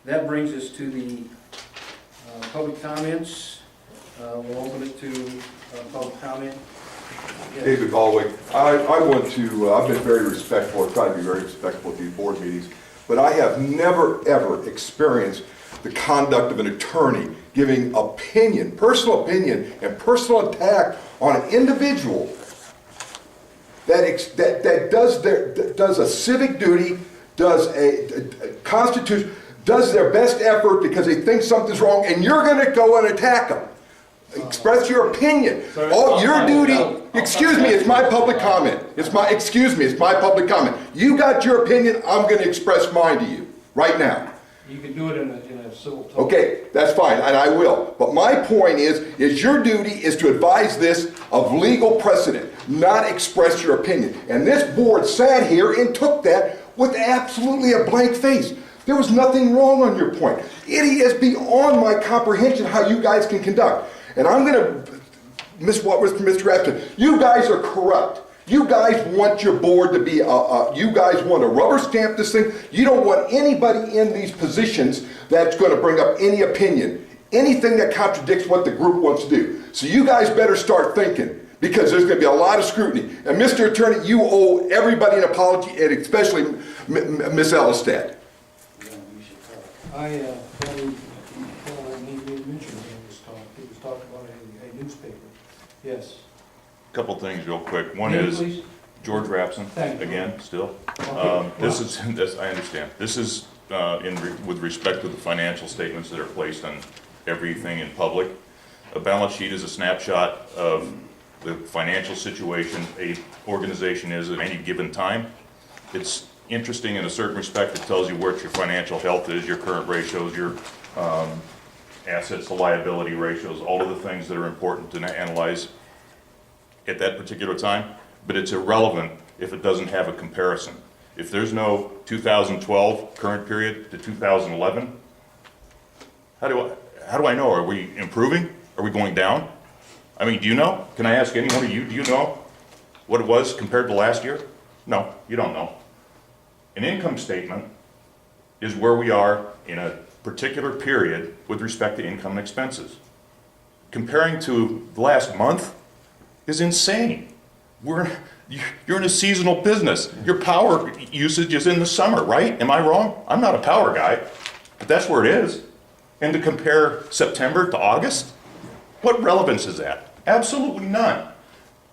That brings us to the public comments. We'll open it to public comment. Yes. David Galway. I want to, I've been very respectful, I try to be very respectful at these board meetings, but I have never ever experienced the conduct of an attorney giving opinion, personal opinion, and personal attack on an individual that does a civic duty, does a constitution, does their best effort because they think something's wrong, and you're going to go and attack them. Express your opinion. All your duty. Excuse me, it's my public comment. It's my public comment. You got your opinion. I'm going to express mine to you right now. You can do it in a civil talk. Okay, that's fine, and I will. But my point is your duty is to advise this of legal precedent, not express your opinion. And this board sat here and took that with absolutely a blank face. There was nothing wrong on your point. It is beyond my comprehension how you guys can conduct. And I'm going to, Mr. Ashton, you guys are corrupt. You guys want your board to be, you guys want to rubber stamp this thing. You don't want anybody in these positions that's going to bring up any opinion, anything that contradicts what the group wants to do. So you guys better start thinking, because there's going to be a lot of scrutiny. And Mr. Attorney, you owe everybody an apology, and especially Ms. Elistad. I thought he mentioned in this talk. He was talking about a newspaper. Yes. Couple things real quick. One Name, is please? George Rapson, Thank you. again, still. Okay. This, I understand. This is with respect to the financial statements that are placed on everything in public. A balance sheet is a snapshot of the financial situation a organization is at any given time. It's interesting in a certain respect. It tells you what your financial health is, your current ratios, your assets to liability ratios, all of the things that are important to analyze at that particular time, but it's irrelevant if it doesn't have a comparison. If there's no 2012 current period to 2011, how do I know? Are we improving? Are we going down? I mean, do you know? Can I ask any one of you, do you know what it was compared to last year? No, you don't know. An income statement is where we are in a particular period with respect to income and expenses. Comparing to the last month is insane. You're in a seasonal business. Your power usage is in the summer, right? Am I wrong? I'm not a power guy, but that's where it is. And to compare September to August, what relevance is that? Absolutely none.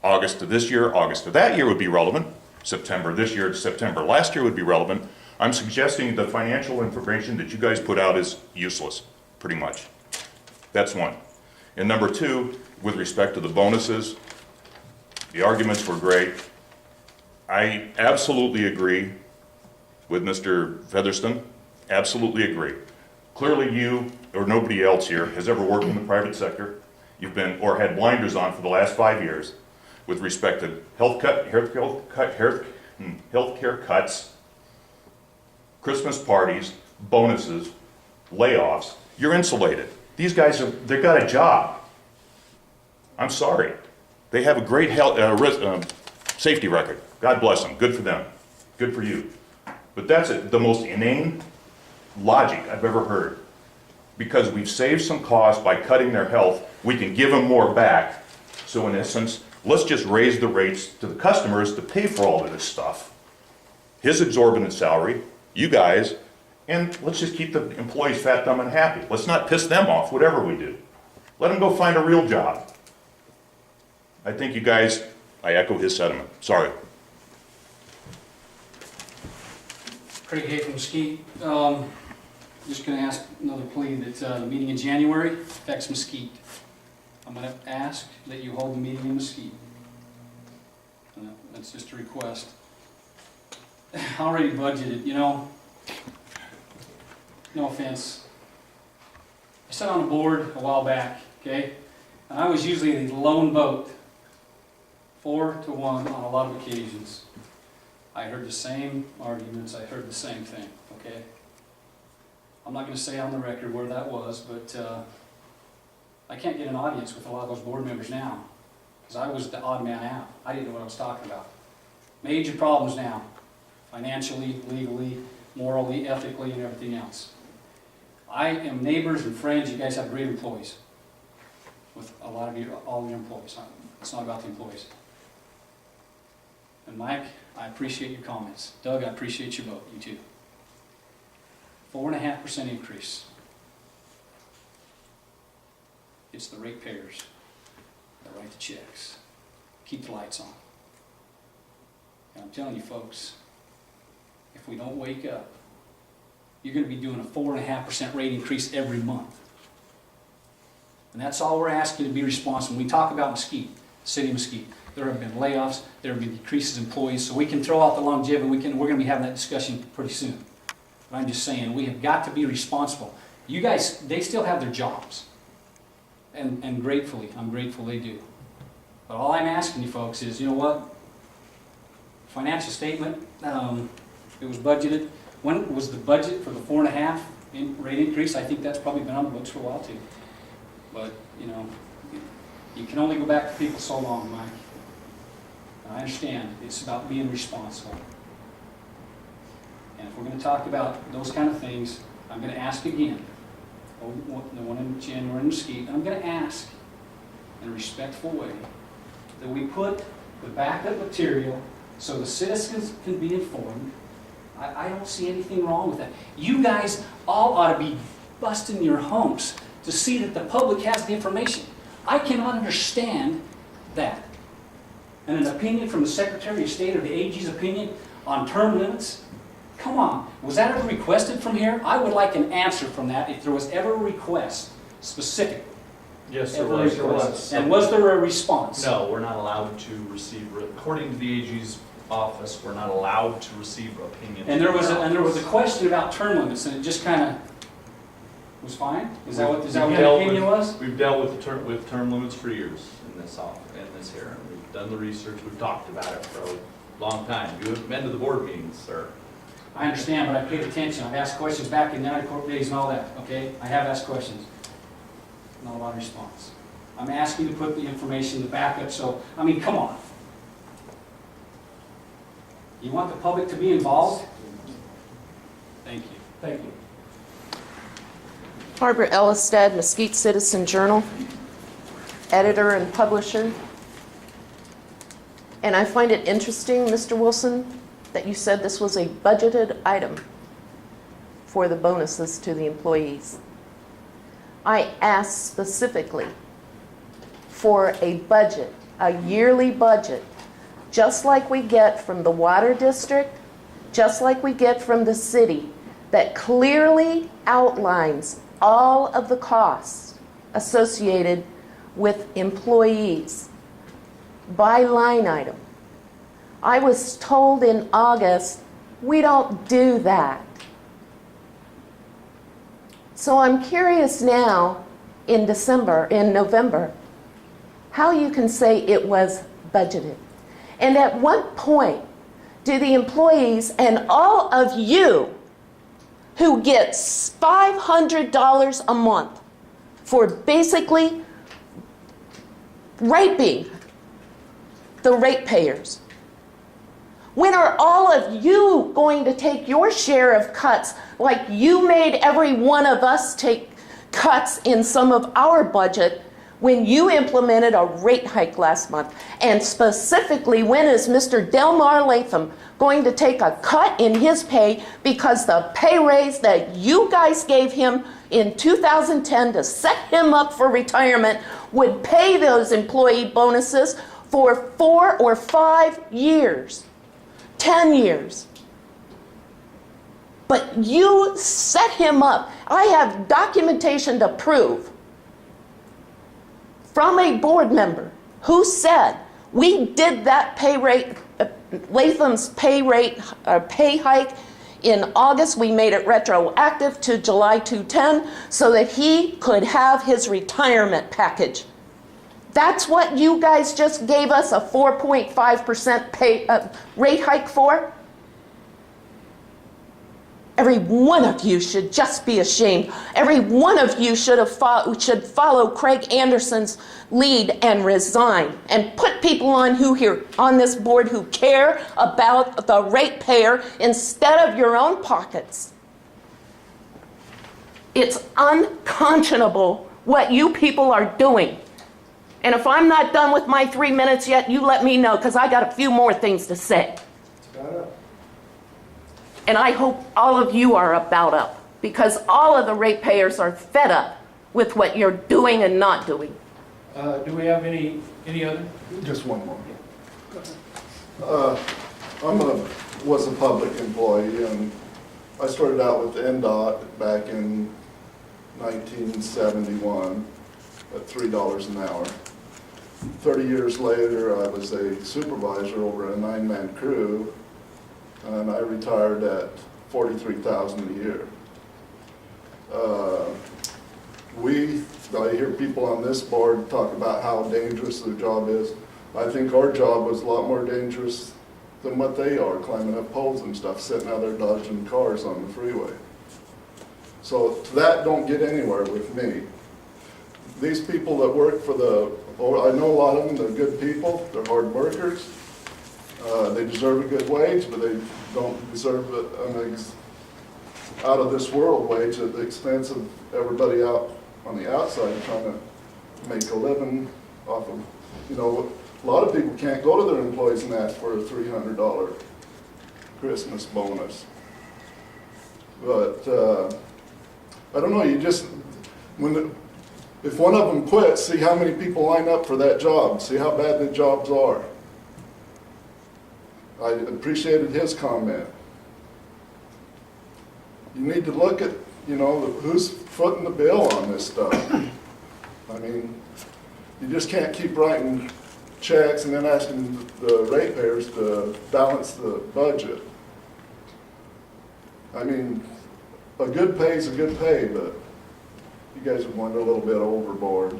August to this year, August to that year would be relevant. September this year to September last year would be relevant. I'm suggesting the financial information that you guys put out is useless, pretty much. That's one. And number two, with respect to the bonuses, the arguments were great. I absolutely agree with Mr. Featherston, absolutely agree. Clearly you or nobody else here has ever worked in the private sector. You've been, or had blinders on for the last 5 years with respect to healthcare cuts, Christmas parties, bonuses, layoffs. You're insulated. These guys, they've got a job. I'm sorry. They have a great safety record. God bless them. Good for them. Good for you. But that's the most inane logic I've ever heard. Because we've saved some costs by cutting their health, we can give them more back. So in essence, let's just raise the rates to the customers to pay for all of this stuff. His exorbitant salary, you guys, and let's just keep the employees fat, dumb, and happy. Let's not piss them off, whatever we do. Let them go find a real job. I think you guys, I echo his sentiment. Sorry. Craig Hay from Mesquite. Just going to ask another plea that the meeting in January affects Mesquite. I'm going to ask that you hold the meeting in Mesquite. That's just a request. Already budgeted, you know. No offense. I sat on a board a while back, okay? And I was usually the lone vote, 4-1 on a lot of occasions. I heard the same arguments, I heard the same thing, okay? I'm not going to say on the record where that was, but I can't get an audience with a lot of those board members now, because I was the odd man out. I didn't know what I was talking about. Major problems now, financially, legally, morally, ethically, and everything else. I am neighbors and friends, you guys have great employees. With a lot of all of your employees. It's not about the employees. And Mike, I appreciate your comments. Doug, I appreciate your vote, you too. 4.5% increase. It's the ratepayers that write the checks, keep the lights on. And I'm telling you folks, if we don't wake up, you're going to be doing a 4.5% rate increase every month. And that's all we're asking to be responsible. When we talk about Mesquite, the city of Mesquite, there have been layoffs, there have been decreases in employees, so we can throw out the longevity, we're going to be having that discussion pretty soon. But I'm just saying, we have got to be responsible. You guys, they still have their jobs. And gratefully, I'm grateful they do. But all I'm asking you folks is, you know what? Financial statement, it was budgeted. When was the budget for the 4.5% rate increase? I think that's probably been on the books for a while too. But, you know, you can only go back to people so long, Mike. I understand, it's about being responsible. And if we're going to talk about those kind of things, I'm going to ask again, the one in January in Mesquite, I'm going to ask in a respectful way that we put the backup material so the citizens can be informed. I don't see anything wrong with that. You guys all ought to be busting your humps to see that the public has the information. I cannot understand that. And an opinion from the Secretary of State or the AG's opinion on term limits? Come on, was that ever requested from here? I would like an answer from that if there was ever a request, specific. Yes, there was. And was there a response? No, we're not allowed to receive, according to the AG's office, we're not allowed to receive opinions. And there was a question about term limits, and it just kind of was fine? Is that what the opinion was? We've dealt with term limits for years in this here. We've done the research, we've talked about it for a long time. You have been to the board meetings, sir. I understand, but I paid attention. I've asked questions back in the court days and all that, okay? I have asked questions. Not a lot of response. I'm asking to put the information, the backup, so, I mean, come on. You want the public to be involved? Thank you. Thank you. Barbara Ellisted, Mesquite Citizen Journal, editor and publisher. And I find it interesting, Mr. Wilson, that you said this was a budgeted item for the bonuses to the employees. I asked specifically for a budget, a yearly budget, just like we get from the water district, just like we get from the city, that clearly outlines all of the costs associated with employees by line item. I was told in August, we don't do that. So I'm curious now in November, how you can say it was budgeted. And at what point do the employees and all of you who get $500 a month for basically raping the ratepayers, when are all of you going to take your share of cuts like you made every one of us take cuts in some of our budget when you implemented a rate hike last month? And specifically, when is Mr. Delmar Latham going to take a cut in his pay because the pay raise that you guys gave him in 2010 to set him up for retirement would pay those employee bonuses for 4 or 5 years? 10 years. But you set him up. I have documentation to prove from a board member who said, we did that pay rate, Latham's pay hike in August. We made it retroactive to July 2010 so that he could have his retirement package. That's what you guys just gave us a 4.5% rate hike for? Every one of you should just be ashamed. Every one of you should follow Craig Anderson's lead and resign and put people on this board who care about the ratepayer instead of your own pockets. It's unconscionable what you people are doing. And if I'm not done with my 3 minutes yet, you let me know, because I got a few more things to say. And I hope all of you are about up, because all of the ratepayers are fed up with what you're doing and not doing. Do we have any other? Just one more. Was a public employee, and I started out with NDOT back in 1971 at $3 an hour. 30 years later, I was a supervisor over a 9-man crew, and I retired at $43,000 a year. I hear people on this board talk about how dangerous their job is. I think our job was a lot more dangerous than what they are, climbing up poles and stuff, sitting out there dodging cars on the freeway. So that don't get anywhere with me. These people that work for I know a lot of them, they're good people, they're hard workers. They deserve a good wage, but they don't deserve an out of this world wage at the expense of everybody out on the outside trying to make a living off of, a lot of people can't go to their employees and ask for a $300 Christmas bonus. But I don't know, if one of them quits, see how many people line up for that job, see how bad the jobs are. I appreciated his comment. You need to look at, who's footing the bill on this stuff. I mean, you just can't keep writing checks and then asking the ratepayers to balance the budget. I mean, a good pay is a good pay, but you guys are going a little bit overboard.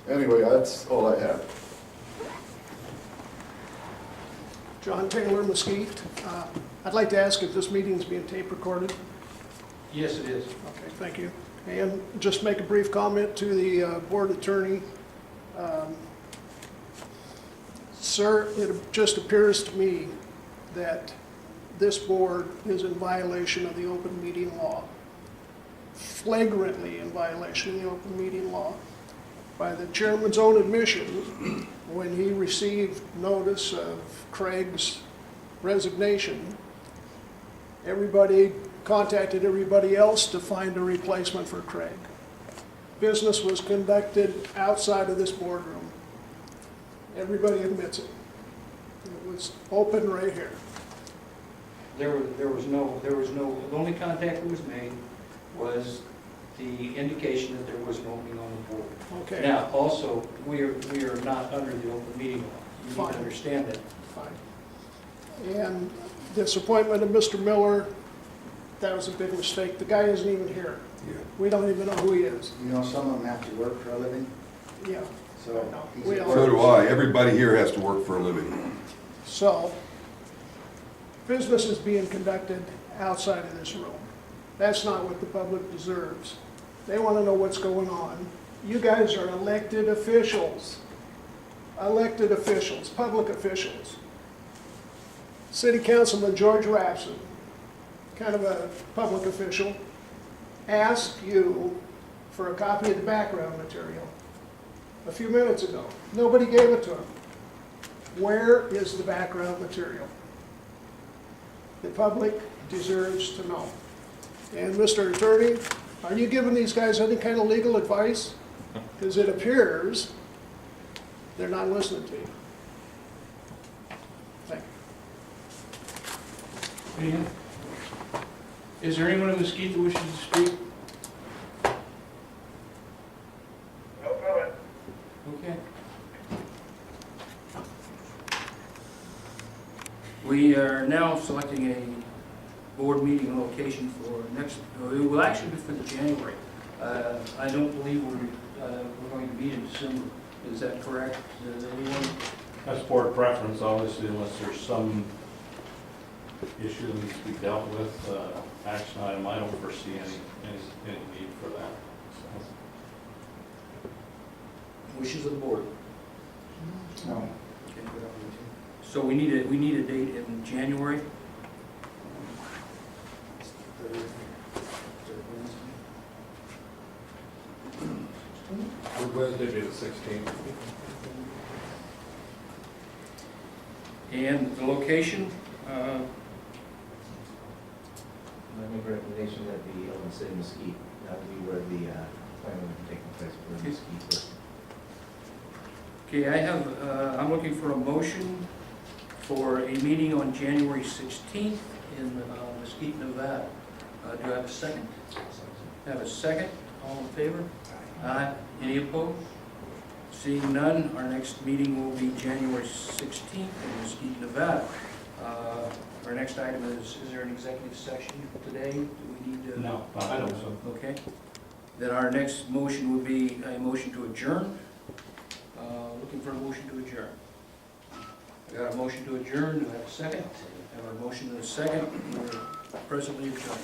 Anyway, that's all I have. John Taylor, Mesquite. I'd like to ask if this meeting is being tape recorded. Yes, it is. Okay, thank you. And just make a brief comment to the board attorney. Sir, it just appears to me that this board is in violation of the open meeting law, flagrantly in violation of the open meeting law. By the chairman's own admission, when he received notice of Craig's resignation, everybody contacted everybody else to find a replacement for Craig. Business was conducted outside of this boardroom. Everybody admits it. It was open right here. There was no, the only contact that was made was the indication that there was an opening on the board. Okay. Now, also, we are not under the open meeting law. You need Fine. to understand that. Fine. And this appointment of Mr. Miller, that was a big mistake. The guy isn't even here. Yeah. We don't even know who he is. You know, some of them have to work for a living, Yeah. so he's We at all- work. So do I. Everybody here has to work for a living. So, business is being conducted outside of this room. That's not what the public deserves. They want to know what's going on. You guys are elected officials. Elected officials, public officials. City Councilman George Rapson, kind of a public official, asked you for a copy of the background material a few minutes ago. Nobody gave it to him. Where is the background material? The public deserves to know. And Mr. Attorney, are you giving these guys any kind of legal advice? Because it appears they're not listening to you. Thank you. Anything? Is there anyone in Mesquite that wishes to speak? No comment. Okay. We are now selecting a board meeting location for next, it will actually be for the January. I don't believe we're going to meet in December. Is that correct? Does anyone? That's board preference, obviously, unless there's some issue that needs to be dealt with, action item, I don't foresee any need for that. Wishes of the board. No. Okay. So we need a date in January. Would Wednesday be the 16th? And the location, I make a recommendation that it be on the city Mesquite, that would be where the planning would be taking place, for Mesquite. okay, I'm looking for a motion for a meeting on January 16th in Mesquite, Nevada. Do I have a second? Have a second? All in favor? Aye. Any opposed? Seeing none, our next meeting will be January 16th in Mesquite, Nevada. Our next item is there an executive session today? Do we need to? No, I don't so. Okay. Then our next motion would be a motion to adjourn. Looking for a motion to adjourn. I got a motion to adjourn. Do I have a second? I have a motion and a second. We're presently adjourned.